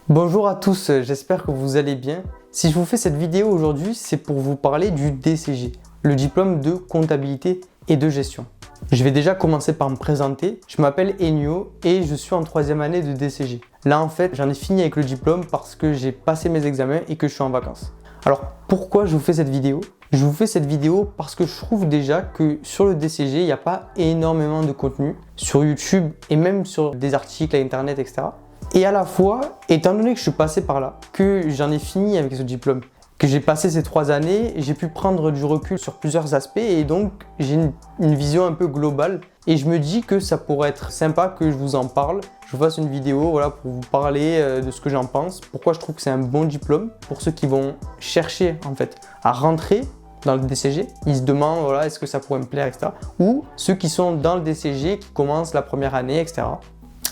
Bonjour à tous, j'espère que vous allez bien. Si je vous fais cette vidéo aujourd'hui, c'est pour vous parler du DCG, le diplôme de comptabilité et de gestion. Je vais déjà commencer par me présenter. Je m'appelle Enio et je suis en 3e année de DCG. Là en fait, j'en ai fini avec le diplôme parce que j'ai passé mes examens et que je suis en vacances. Alors pourquoi je vous fais cette vidéo? Je vous fais cette vidéo parce que je trouve déjà que sur le DCG, il n'y a pas énormément de contenu sur YouTube et même sur des articles à internet, etc. Et à la fois, étant donné que je suis passé par là, que j'en ai fini avec ce diplôme, que j'ai passé ces 3 années, j'ai pu prendre du recul sur plusieurs aspects et donc j'ai une vision un peu globale. Et je me dis que ça pourrait être sympa que je vous en parle. Je vous fasse une vidéo pour vous parler de ce que j'en pense, pourquoi je trouve que c'est un bon diplôme pour ceux qui vont chercher en fait à rentrer dans le DCG. Ils se demandent est-ce que ça pourrait me plaire, etc. Ou ceux qui sont dans le DCG, qui commencent la première année, etc.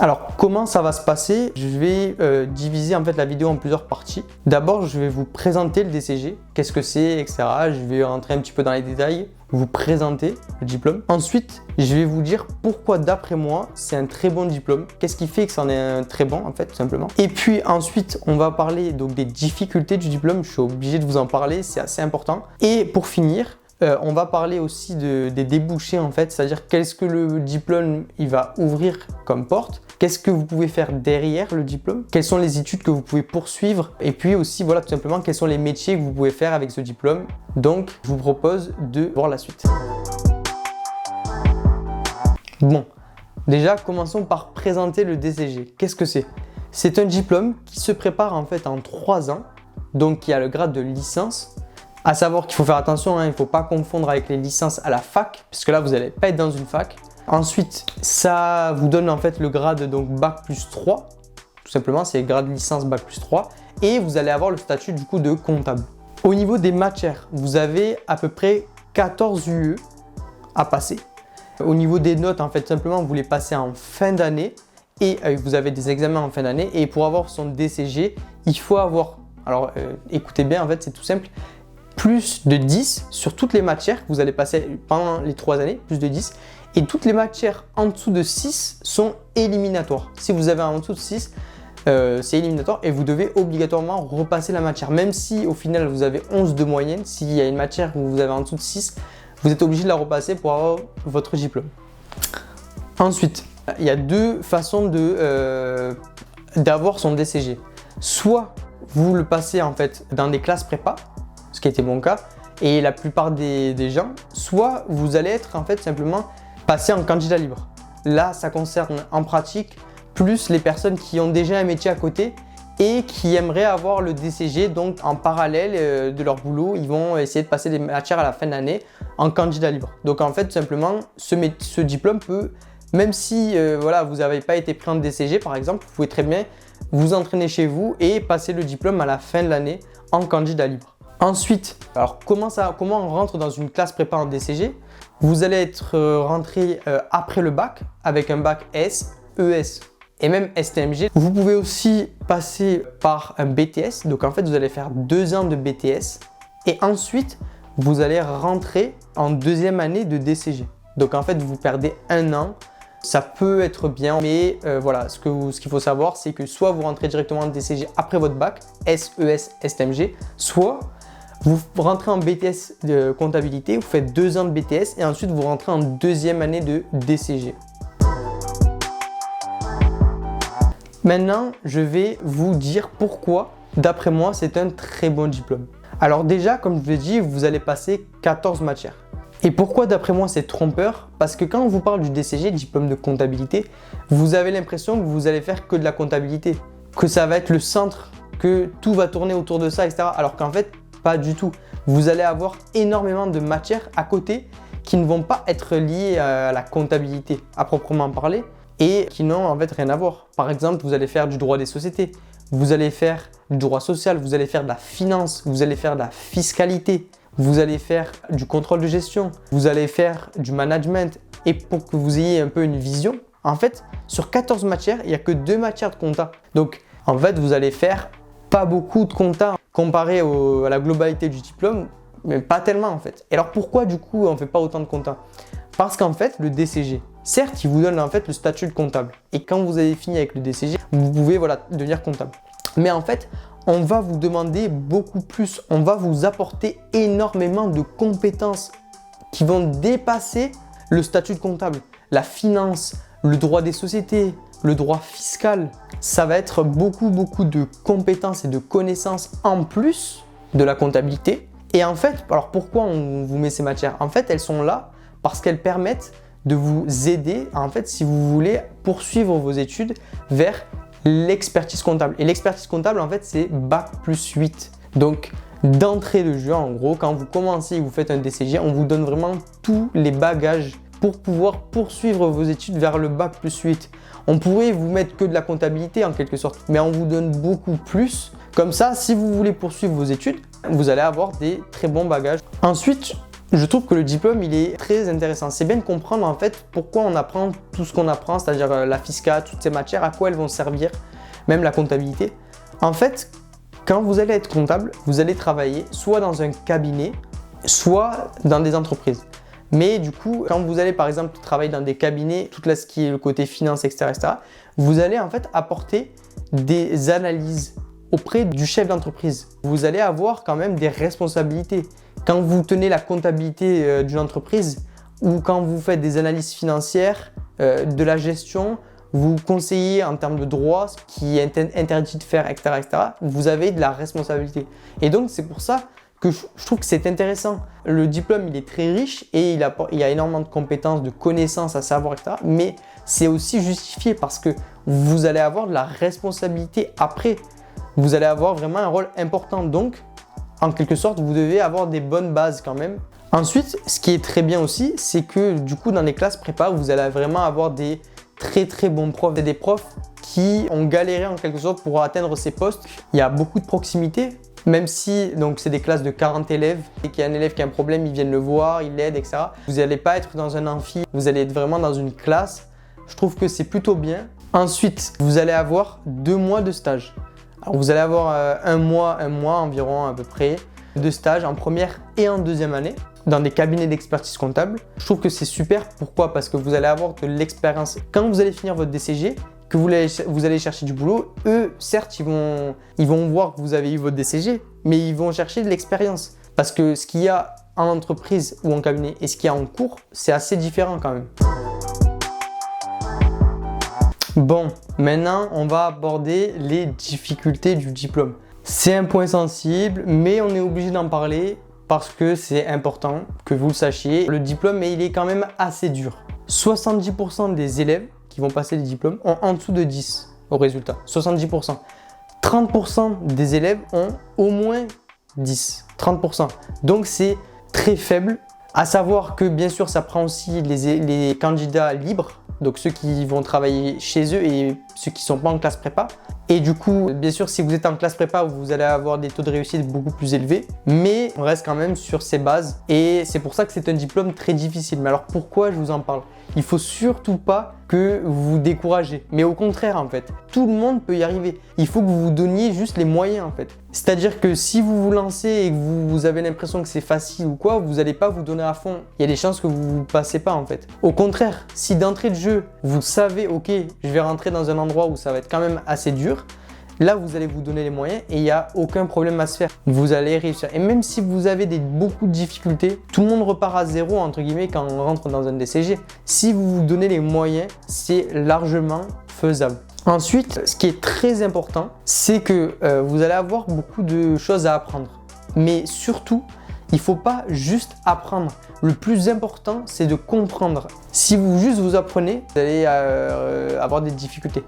Alors, comment ça va se passer? Je vais diviser en fait la vidéo en plusieurs parties. D'abord, je vais vous présenter le DCG, qu'est-ce que c'est, etc. Je vais rentrer un petit peu dans les détails, vous présenter le diplôme. Ensuite, je vais vous dire pourquoi d'après moi, c'est un très bon diplôme. Qu'est-ce qui fait que c'en est un très bon en fait, tout simplement. Et puis ensuite, on va parler donc des difficultés du diplôme. Je suis obligé de vous en parler, c'est assez important. Et pour finir, on va parler aussi des débouchés en fait, c'est-à-dire qu'est-ce que le diplôme il va ouvrir comme porte, qu'est-ce que vous pouvez faire derrière le diplôme, quelles sont les études que vous pouvez poursuivre et puis aussi tout simplement quels sont les métiers que vous pouvez faire avec ce diplôme. Donc je vous propose de voir la suite. Bon, déjà commençons par présenter le DCG. Qu'est-ce que c'est? C'est un diplôme qui se prépare en fait en 3 ans, donc qui a le grade de licence. À savoir qu'il faut faire attention, il ne faut pas confondre avec les licences à la fac, puisque là, vous n'allez pas être dans une fac. Ensuite, ça vous donne en fait le grade donc Bac plus 3. Tout simplement, c'est le grade licence Bac plus 3. Et vous allez avoir le statut du coup de comptable. Au niveau des matières, vous avez à peu près 14 UE à passer. Au niveau des notes, en fait, simplement, vous les passez en fin d'année. Et vous avez des examens en fin d'année. Et pour avoir son DCG, il faut avoir... Alors, écoutez bien, en fait, c'est tout simple. Plus de 10 sur toutes les matières que vous allez passer pendant les 3 années, plus de 10. Et toutes les matières en dessous de 6 sont éliminatoires. Si vous avez en dessous de 6, c'est éliminatoire et vous devez obligatoirement repasser la matière. Même si au final vous avez 11 de moyenne, s'il y a une matière où vous avez en dessous de 6, vous êtes obligé de la repasser pour avoir votre diplôme. Ensuite, il y a 2 façons d'avoir son DCG. Soit vous le passez en fait dans des classes prépa, ce qui était mon cas, et la plupart des gens, soit vous allez être en fait simplement passé en candidat libre. Là, ça concerne en pratique plus les personnes qui ont déjà un métier à côté et qui aimeraient avoir le DCG, donc en parallèle de leur boulot, ils vont essayer de passer des matières à la fin de l'année en candidat libre. Donc en fait, tout simplement, ce diplôme peut, même si vous n'avez pas été pris en DCG par exemple, vous pouvez très bien vous entraîner chez vous et passer le diplôme à la fin de l'année en candidat libre. Ensuite, alors comment on rentre dans une classe prépa en DCG? Vous allez être rentré après le bac avec un bac S, ES et même STMG. Vous pouvez aussi passer par un BTS, donc en fait vous allez faire 2 ans de BTS et ensuite vous allez rentrer en 2e année de DCG. Donc en fait vous perdez 1 an. Ça peut être bien, mais ce qu'il faut savoir, c'est que soit vous rentrez directement en DCG après votre bac, S, ES, STMG, soit vous rentrez en BTS de comptabilité, vous faites 2 ans de BTS et ensuite vous rentrez en 2e année de DCG. Maintenant, je vais vous dire pourquoi, d'après moi, c'est un très bon diplôme. Alors déjà, comme je vous l'ai dit, vous allez passer 14 matières. Et pourquoi d'après moi c'est trompeur? Parce que quand on vous parle du DCG, diplôme de comptabilité, vous avez l'impression que vous allez faire que de la comptabilité, que ça va être le centre, que tout va tourner autour de ça, etc. Alors qu'en fait, pas du tout. Vous allez avoir énormément de matières à côté qui ne vont pas être liées à la comptabilité à proprement parler et qui n'ont en fait rien à voir. Par exemple, vous allez faire du droit des sociétés, vous allez faire du droit social, vous allez faire de la finance, vous allez faire de la fiscalité, vous allez faire du contrôle de gestion, vous allez faire du management. Et pour que vous ayez un peu une vision, en fait, sur 14 matières, il n'y a que 2 matières de compta. Donc, en fait, vous allez faire pas beaucoup de compta comparé à la globalité du diplôme, mais pas tellement en fait. Et alors pourquoi du coup on ne fait pas autant de compta? Parce qu'en fait, le DCG, certes, il vous donne en fait le statut de comptable. Et quand vous avez fini avec le DCG, vous pouvez devenir comptable. Mais en fait, on va vous demander beaucoup plus. On va vous apporter énormément de compétences qui vont dépasser le statut de comptable, la finance, le droit des sociétés, le droit fiscal. Ça va être beaucoup de compétences et de connaissances en plus de la comptabilité. Et en fait, alors pourquoi on vous met ces matières? En fait, elles sont là parce qu'elles permettent de vous aider, en fait, si vous voulez poursuivre vos études vers l'expertise comptable. Et l'expertise comptable, en fait, c'est Bac+8. Donc, d'entrée de jeu, en gros, quand vous commencez et vous faites un DCG, on vous donne vraiment tous les bagages pour pouvoir poursuivre vos études vers le Bac+8. On pourrait vous mettre que de la comptabilité en quelque sorte, mais on vous donne beaucoup plus. Comme ça, si vous voulez poursuivre vos études, vous allez avoir des très bons bagages. Ensuite, je trouve que le diplôme, il est très intéressant. C'est bien de comprendre en fait pourquoi on apprend tout ce qu'on apprend, c'est-à-dire la fiscale, toutes ces matières, à quoi elles vont servir, même la comptabilité. En fait, quand vous allez être comptable, vous allez travailler soit dans un cabinet, soit dans des entreprises. Mais du coup, quand vous allez par exemple travailler dans des cabinets, tout là ce qui est le côté finance, etc., vous allez en fait apporter des analyses auprès du chef d'entreprise. Vous allez avoir quand même des responsabilités. Quand vous tenez la comptabilité d'une entreprise ou quand vous faites des analyses financières, de la gestion, vous conseillez en termes de droit, ce qui est interdit de faire, etc., vous avez de la responsabilité. Et donc, c'est pour ça que je trouve que c'est intéressant. Le diplôme, il est très riche et il y a énormément de compétences, de connaissances à savoir, etc. Mais c'est aussi justifié parce que vous allez avoir de la responsabilité après. Vous allez avoir vraiment un rôle important. Donc, en quelque sorte, vous devez avoir des bonnes bases quand même. Ensuite, ce qui est très bien aussi, c'est que du coup, dans les classes prépa, vous allez vraiment avoir des très bons profs et des profs qui ont galéré en quelque sorte pour atteindre ces postes. Il y a beaucoup de proximité, même si donc c'est des classes de 40 élèves et qu'il y a un élève qui a un problème, ils viennent le voir, ils l'aident, etc. Vous n'allez pas être dans un amphi, vous allez être vraiment dans une classe. Je trouve que c'est plutôt bien. Ensuite, vous allez avoir 2 mois de stage. Alors, vous allez avoir un mois environ à peu près de stage en première et en deuxième année dans des cabinets d'expertise comptable. Je trouve que c'est super. Pourquoi? Parce que vous allez avoir de l'expérience. Quand vous allez finir votre DCG, que vous allez chercher du boulot, eux, certes, ils vont voir que vous avez eu votre DCG, mais ils vont chercher de l'expérience. Parce que ce qu'il y a en entreprise ou en cabinet et ce qu'il y a en cours, c'est assez différent quand même. Bon, maintenant, on va aborder les difficultés du diplôme. C'est un point sensible, mais on est obligé d'en parler parce que c'est important que vous le sachiez. Le diplôme, il est quand même assez dur. 70% des élèves qui vont passer les diplômes ont en dessous de 10 au résultat. 70%. 30% des élèves ont au moins 10. 30%. Donc, c'est très faible. À savoir que, bien sûr, ça prend aussi les candidats libres. Donc ceux qui vont travailler chez eux et ceux qui ne sont pas en classe prépa. Et du coup, bien sûr, si vous êtes en classe prépa, vous allez avoir des taux de réussite beaucoup plus élevés. Mais on reste quand même sur ces bases. Et c'est pour ça que c'est un diplôme très difficile. Mais alors pourquoi je vous en parle? Il ne faut surtout pas que vous vous découragez. Mais au contraire, en fait, tout le monde peut y arriver. Il faut que vous vous donniez juste les moyens, en fait. C'est-à-dire que si vous vous lancez et que vous avez l'impression que c'est facile ou quoi, vous n'allez pas vous donner à fond. Il y a des chances que vous ne passez pas, en fait. Au contraire, si d'entrée de jeu, vous savez, ok, je vais rentrer dans un endroit où ça va être quand même assez dur, là, vous allez vous donner les moyens et il n'y a aucun problème à se faire. Vous allez réussir. Et même si vous avez beaucoup de difficultés, tout le monde repart à zéro, entre guillemets, quand on rentre dans un DCG. Si vous vous donnez les moyens, c'est largement faisable. Ensuite, ce qui est très important, c'est que vous allez avoir beaucoup de choses à apprendre. Mais surtout, il ne faut pas juste apprendre. Le plus important, c'est de comprendre. Si vous apprenez, vous allez avoir des difficultés.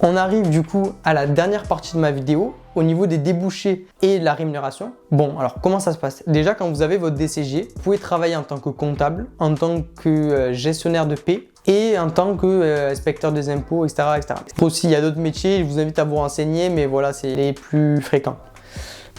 On arrive du coup à la dernière partie de ma vidéo, au niveau des débouchés et de la rémunération. Bon, alors comment ça se passe? Déjà, quand vous avez votre DCG, vous pouvez travailler en tant que comptable, en tant que gestionnaire de paie et en tant que inspecteur des impôts, etc., etc. Aussi, il y a d'autres métiers, je vous invite à vous renseigner, mais voilà, c'est les plus fréquents.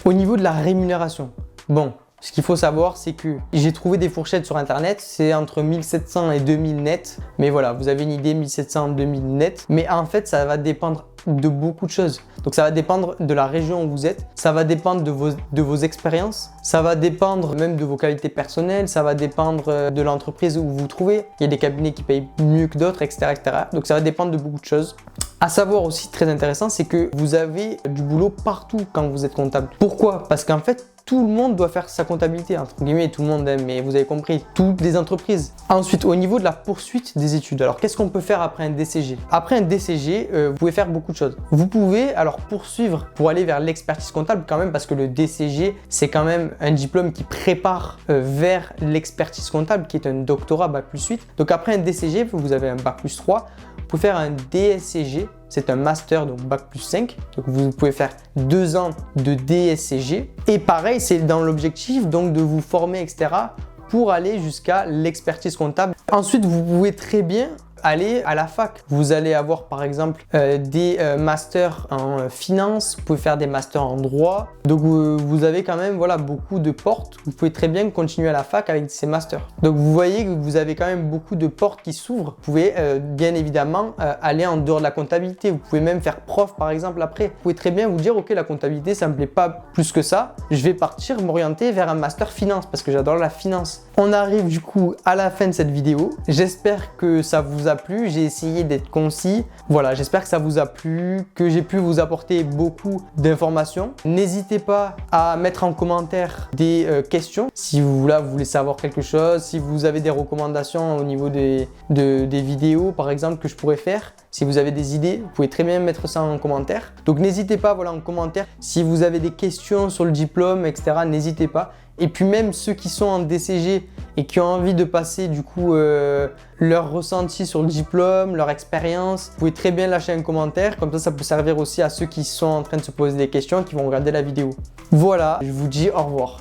Au niveau de la rémunération, bon, Ce qu'il faut savoir, c'est que j'ai trouvé des fourchettes sur internet, c'est entre 1700 et 2000 net. Mais voilà, vous avez une idée, 1700, 2000 net. Mais en fait, ça va dépendre de beaucoup de choses. Donc ça va dépendre de la région où vous êtes, ça va dépendre de vos expériences, ça va dépendre même de vos qualités personnelles, ça va dépendre de l'entreprise où vous vous trouvez. Il y a des cabinets qui payent mieux que d'autres, etc., etc. Donc ça va dépendre de beaucoup de choses. À savoir aussi, très intéressant, c'est que vous avez du boulot partout quand vous êtes comptable. Pourquoi? Parce qu'en fait, tout le monde doit faire sa comptabilité, entre guillemets, tout le monde, mais vous avez compris, toutes les entreprises. Ensuite, au niveau de la poursuite des études, alors qu'est-ce qu'on peut faire après un DCG? Après un DCG, vous pouvez faire beaucoup de choses. Vous pouvez alors poursuivre pour aller vers l'expertise comptable quand même, parce que le DCG, c'est quand même un diplôme qui prépare vers l'expertise comptable, qui est un doctorat Bac+8. Donc après un DCG, vous avez un Bac+3, vous pouvez faire un DSCG, c'est un master, donc Bac+5. Donc vous pouvez faire 2 ans de DSCG. Et pareil, c'est dans l'objectif donc de vous former, etc. pour aller jusqu'à l'expertise comptable. Ensuite, vous pouvez très bien aller à la fac. Vous allez avoir par exemple des masters en finance, vous pouvez faire des masters en droit. Donc vous avez quand même voilà, beaucoup de portes. Vous pouvez très bien continuer à la fac avec ces masters. Donc vous voyez que vous avez quand même beaucoup de portes qui s'ouvrent. Vous pouvez bien évidemment aller en dehors de la comptabilité. Vous pouvez même faire prof par exemple après. Vous pouvez très bien vous dire ok, la comptabilité ça me plaît pas plus que ça. Je vais partir m'orienter vers un master finance parce que j'adore la finance. On arrive du coup à la fin de cette vidéo. J'espère que ça vous a plu. J'ai essayé d'être concis. Voilà, j'espère que ça vous a plu, que j'ai pu vous apporter beaucoup d'informations. N'hésitez pas à mettre en commentaire des questions si vous voulez savoir quelque chose, si vous avez des recommandations au niveau des vidéos par exemple que je pourrais faire. Si vous avez des idées, vous pouvez très bien mettre ça en commentaire. Donc n'hésitez pas voilà, en commentaire. Si vous avez des questions sur le diplôme, etc., n'hésitez pas. Et puis même ceux qui sont en DCG et qui ont envie de passer du coup leur ressenti sur le diplôme, leur expérience, vous pouvez très bien lâcher un commentaire. Comme ça peut servir aussi à ceux qui sont en train de se poser des questions, qui vont regarder la vidéo. Voilà, je vous dis au revoir.